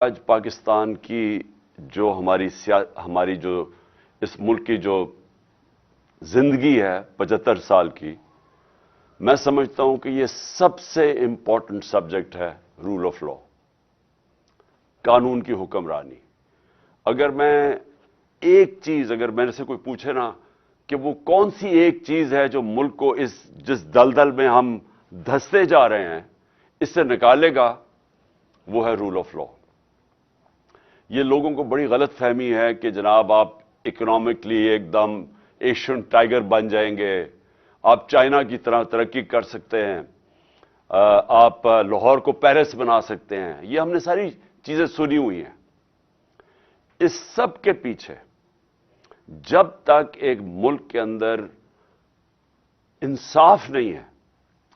آج پاکستان کی جو ہماری جو اس ملک کی جو زندگی ہے 75 سال کی، میں سمجھتا ہوں کہ یہ سب سے امپورٹنٹ سبجیکٹ ہے رول آف لا، قانون کی حکمرانی۔ اگر میرے سے کوئی پوچھے نا کہ وہ کون سی ایک چیز ہے جو ملک کو جس دلدل میں ہم دھستے جا رہے ہیں اس سے نکالے گا، وہ ہے رول آف لا۔ یہ لوگوں کو بڑی غلط فہمی ہے کہ جناب آپ اکنامکلی ایک دم ایشین ٹائیگر بن جائیں گے، آپ چائنا کی طرح ترقی کر سکتے ہیں، آپ لاہور کو پیرس بنا سکتے ہیں۔ یہ ہم نے ساری چیزیں سنی ہوئی ہیں۔ اس سب کے پیچھے جب تک ایک ملک کے اندر انصاف نہیں ہے،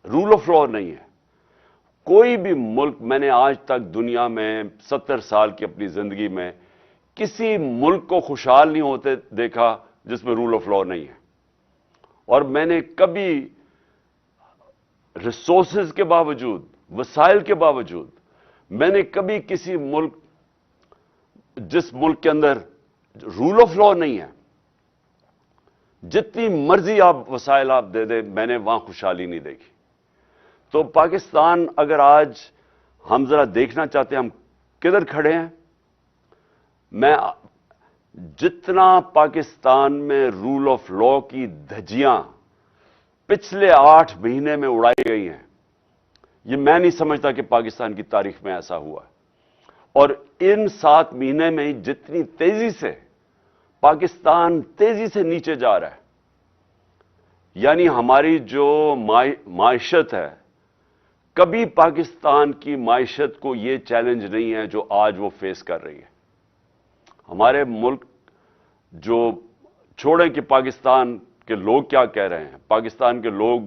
رول آف لا نہیں ہے، کوئی بھی ملک، میں نے آج تک دنیا میں 70 سال کی اپنی زندگی میں کسی ملک کو خوشحال نہیں ہوتے دیکھا جس میں رول آف لا نہیں ہے۔ اور میں نے کبھی ریسورسز کے باوجود، وسائل کے باوجود، میں نے کبھی کسی ملک، جس ملک کے اندر رول آف لا نہیں ہے، جتنی مرضی آپ وسائل آپ دے دیں، میں نے وہاں خوشحالی نہیں دیکھی۔ تو پاکستان، اگر آج ہم ذرا دیکھنا چاہتے ہیں ہم کدھر کھڑے ہیں، میں جتنا پاکستان میں رول آف لا کی دھجیاں پچھلے 8 مہینے میں اڑائی گئی ہیں، یہ میں نہیں سمجھتا کہ پاکستان کی تاریخ میں ایسا ہوا ہے۔ اور ان 7 مہینے میں جتنی تیزی سے پاکستان تیزی سے نیچے جا رہا ہے، یعنی ہماری جو معیشت ہے، کبھی پاکستان کی معیشت کو یہ چیلنج نہیں ہے جو آج وہ فیس کر رہی ہے۔ ہمارے ملک جو چھوڑیں کہ پاکستان کے لوگ کیا کہہ رہے ہیں، پاکستان کے لوگ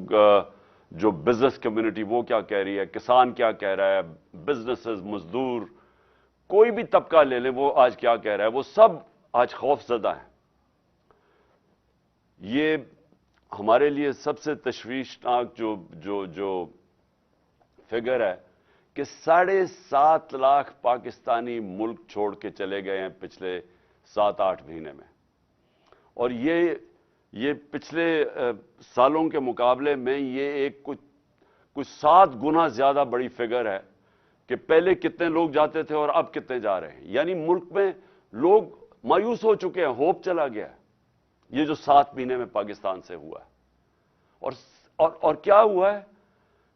جو بزنس کمیونٹی وہ کیا کہہ رہی ہے، کسان کیا کہہ رہا ہے، بزنسز، مزدور، کوئی بھی طبقہ لے لیں وہ آج کیا کہہ رہا ہے، وہ سب آج خوف زدہ ہیں۔ یہ ہمارے لیے سب سے تشویشناک جو فگر ہے کہ 7.5 لاکھ پاکستانی ملک چھوڑ کے چلے گئے ہیں پچھلے 7-8 مہینے میں۔ اور یہ پچھلے سالوں کے مقابلے میں یہ ایک کچھ 7 گنا زیادہ بڑی فگر ہے کہ پہلے کتنے لوگ جاتے تھے اور اب کتنے جا رہے ہیں۔ یعنی ملک میں لوگ مایوس ہو چکے ہیں، ہوپ چلا گیا ہے۔ یہ جو 7 مہینے میں پاکستان سے ہوا ہے، اور کیا ہوا ہے،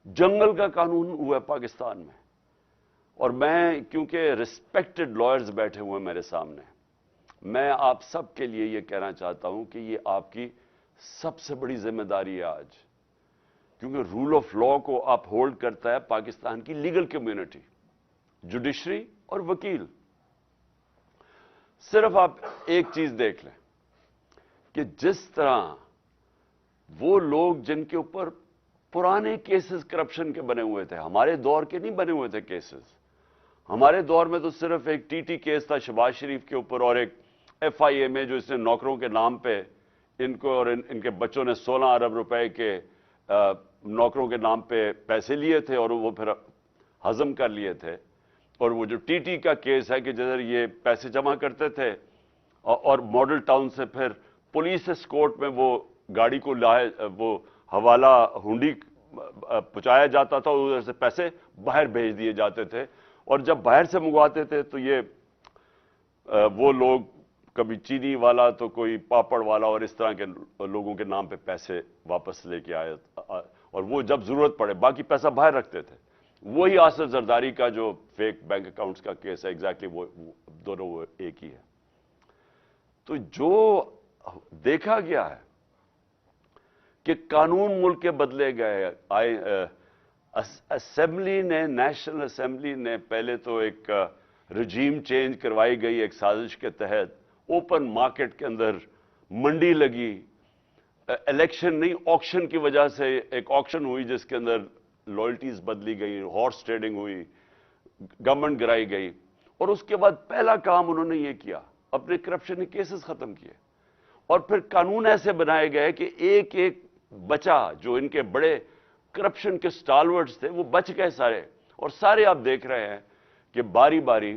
جنگل کا قانون ہوا ہے پاکستان میں۔ اور میں، کیونکہ ریسپیکٹڈ لائرز بیٹھے ہوئے میرے سامنے، میں آپ سب کے لیے یہ کہنا چاہتا ہوں کہ یہ آپ کی سب سے بڑی ذمہ داری ہے آج، کیونکہ رول آف لا کو اپ ہولڈ کرتا ہے پاکستان کی لیگل کمیونٹی، جوڈیشری اور وکیل۔ صرف آپ ایک چیز دیکھ لیں کہ جس طرح وہ لوگ جن کے اوپر پرانے کیسز کرپشن کے بنے ہوئے تھے، ہمارے دور کے نہیں بنے ہوئے تھے کیسز، ہمارے دور میں تو صرف ایک ٹی کیس تھا شہباز شریف کے اوپر، اور ایک FIA میں جو اس نے نوکروں کے نام پہ ان کو اور ان کے بچوں نے 16 ارب روپے کے نوکروں کے نام پہ پیسے لیے تھے اور وہ پھر ہضم کر لیے تھے۔ اور وہ جو ٹی کا کیس ہے کہ جدھر یہ پیسے جمع کرتے تھے اور ماڈل ٹاؤن سے پھر پولیس اسکورٹ میں وہ گاڑی کو وہ حوالہ ہنڈی پہنچایا جاتا تھا، ادھر سے پیسے باہر بھیج دیے جاتے تھے، اور جب باہر سے منگواتے تھے تو یہ وہ لوگ کبھی چینی والا تو کوئی پاپڑ والا اور اس طرح کے لوگوں کے نام پہ پیسے واپس لے کے آئے، اور وہ جب ضرورت پڑے باقی پیسہ باہر رکھتے تھے۔ وہی آصف زرداری کا جو فیک بینک اکاؤنٹس کا کیس ہے، ایگزیکٹلی وہ دونوں وہ ایک ہی ہے۔ تو جو دیکھا گیا ہے کہ قانون ملک کے بدلے گئے، اسمبلی نے، نیشنل اسمبلی نے پہلے تو ایک رجیم چینج کروائی گئی ایک سازش کے تحت، اوپن مارکیٹ کے اندر منڈی لگی، الیکشن نہیں آکشن کی وجہ سے ایک آکشن ہوئی جس کے اندر لائلٹیز بدلی گئی، ہارس ٹریڈنگ ہوئی، گورنمنٹ گرائی گئی، اور اس کے بعد پہلا کام انہوں نے یہ کیا، اپنے کرپشن کے کیسز ختم کیے، اور پھر قانون ایسے بنائے گئے کہ ایک ایک بچا جو ان کے بڑے کرپشن کے سٹالورٹس تھے وہ بچ گئے سارے، اور سارے آپ دیکھ رہے ہیں کہ باری باری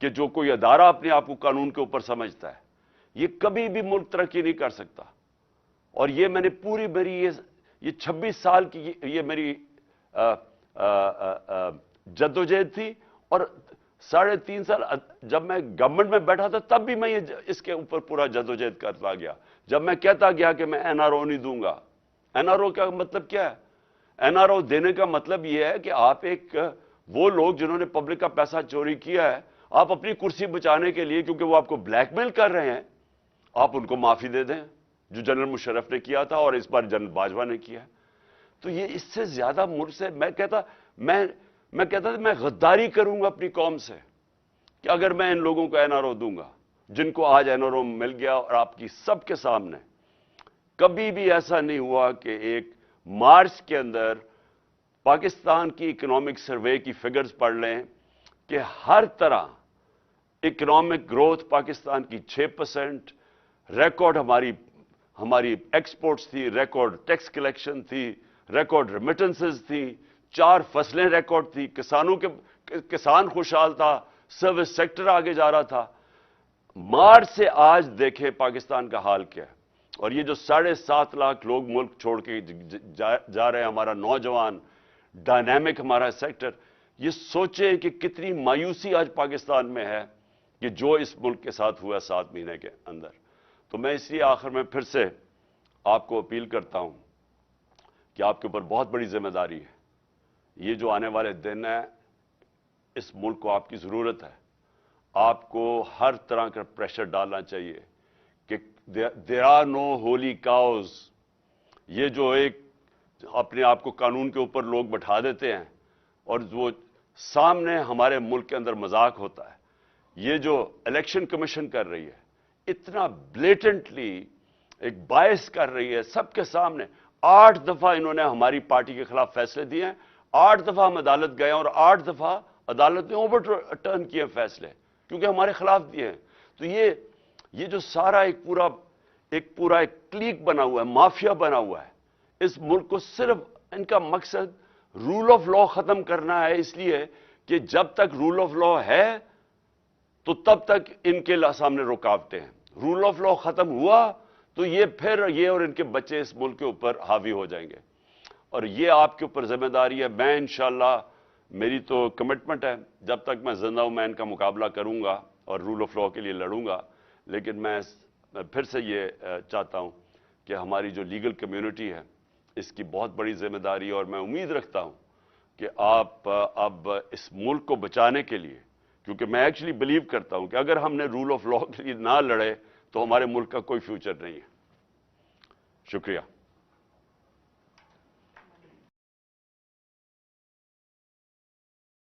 کہ جو کوئی ادارہ اپنے آپ کو قانون کے اوپر سمجھتا ہے، یہ کبھی بھی ملک ترقی نہیں کر سکتا۔ اور یہ میں نے پوری میری یہ 26 سال کی یہ میری جدوجہد تھی، اور 3.5 سال جب میں گورنمنٹ میں بیٹھا تھا تب بھی میں اس کے اوپر پورا جدوجہد کرتا گیا۔ جب میں کہتا گیا کہ میں این آر او نہیں دوں گا، این آر او کا مطلب کیا ہے؟ این آر او دینے کا مطلب یہ ہے کہ آپ وہ لوگ جنہوں نے پبلک کا پیسہ چوری کیا ہے، آپ اپنی کرسی بچانے کے لیے، کیونکہ وہ آپ کو بلیک میل کر رہے ہیں، آپ ان کو معافی دے دیں، جو جنرل مشرف نے کیا تھا اور اس بار جنرل باجوہ نے کیا۔ تو یہ اس سے زیادہ ملک سے میں کہتا تھا میں غداری کروں گا اپنی قوم سے کہ اگر میں ان لوگوں کو این آر او دوں گا جن کو آج این آر او مل گیا۔ اور آپ کی سب کے سامنے کبھی بھی ایسا نہیں ہوا کہ ایک مارچ کے اندر پاکستان کی اکنامک سروے کی فگرز پڑھ لیں کہ ہر طرح اکنامک گروتھ پاکستان کی 6%، ریکارڈ ہماری ایکسپورٹس تھی، ریکارڈ ٹیکس کلیکشن تھی، ریکارڈ ریمیٹنسز تھی، 4 فصلیں ریکارڈ تھی، کسان خوشحال تھا، سروس سیکٹر آگے جا رہا تھا۔ مارچ سے آج دیکھیں پاکستان کا حال کیا ہے۔ اور یہ جو 7.5 لاکھ لوگ ملک چھوڑ کے جا رہے ہیں، ہمارا نوجوان ڈائنامک ہمارا سیکٹر، یہ سوچیں کہ کتنی مایوسی آج پاکستان میں ہے کہ جو اس ملک کے ساتھ ہوا 7 مہینے کے اندر۔ تو میں اس لیے آخر میں پھر سے آپ کو اپیل کرتا ہوں کہ آپ کے اوپر بہت بڑی ذمہ داری ہے۔ یہ جو آنے والے دن ہیں، اس ملک کو آپ کی ضرورت ہے۔ آپ کو ہر طرح کا پریشر ڈالنا چاہیے کہ there are no holy cows. یہ جو اپنے آپ کو قانون کے اوپر لوگ بٹھا دیتے ہیں اور وہ سامنے ہمارے ملک کے اندر مذاق ہوتا ہے۔ یہ جو الیکشن کمیشن کر رہی ہے، اتنا بلیٹنٹلی ایک باعث کر رہی ہے سب کے سامنے۔ 8 دفعہ انہوں نے ہماری پارٹی کے خلاف فیصلے دیے ہیں، 8 دفعہ ہم عدالت گئے ہیں اور 8 دفعہ عدالت نے اوور ٹرن کیے فیصلے کیونکہ ہمارے خلاف دیے ہیں۔ تو یہ جو سارا ایک پورا کلیک بنا ہوا ہے، مافیا بنا ہوا ہے، اس ملک کو صرف ان کا مقصد رول آف لا ختم کرنا ہے، اس لیے کہ جب تک رول آف لا ہے تو تب تک ان کے سامنے رکاوٹیں ہیں۔ رول آف لا ختم ہوا تو پھر یہ اور ان کے بچے اس ملک کے اوپر حاوی ہو جائیں گے۔ اور یہ آپ کے اوپر ذمہ داری ہے۔ میں انشاءاللہ، میری تو کمٹمنٹ ہے، جب تک میں زندہ ہوں میں ان کا مقابلہ کروں گا اور رول آف لا کے لیے لڑوں گا۔ لیکن میں پھر سے یہ چاہتا ہوں کہ ہماری جو لیگل کمیونٹی ہے اس کی بہت بڑی ذمہ داری ہے، اور میں امید رکھتا ہوں کہ آپ اب اس ملک کو بچانے کے لیے، کیونکہ میں ایکچولی بلیو کرتا ہوں کہ اگر ہم نے رول آف لا کے لیے نہ لڑے تو ہمارے ملک کا کوئی فیوچر نہیں ہے۔ شکریہ۔